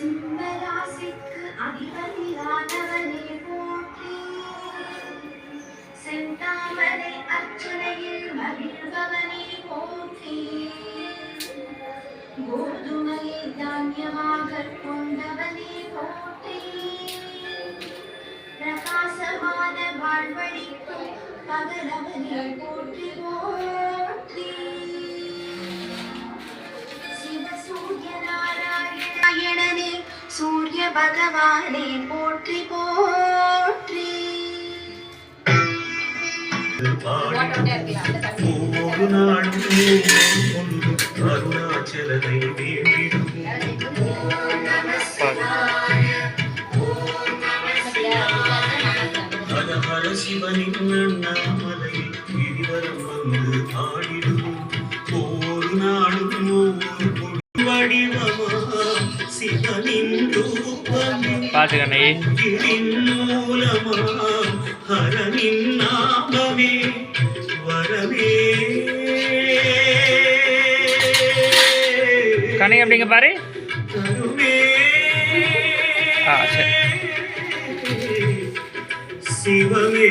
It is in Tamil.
சிம்மராசிக்கு அதிபதியானவனே போற்றி. செந்தாமரை அர்ச்சனையில் மகிழ்பவனே போற்றி. கோதுமையை தானியமாக கொண்டவனே போற்றி. பிரகாசமான வாழ்வழிக்கும் பகலவனே போற்றி போற்றி. சிவசூரிய நாராயணனே சூரிய பகவானே போற்றி போற்றி. அருணாச்சலனை வேண்டிடும் ஹர ஹர சிவனின் அண்ணாமலை கிரிவலம் வந்து ஆடிடும். ஒரு நாளும் வடிவமா சிவனின் ரூபமின் மூலமா ஹரனின் நாமமே வரவே. கண்ணை அப்படிங்க பாரு. சிவமே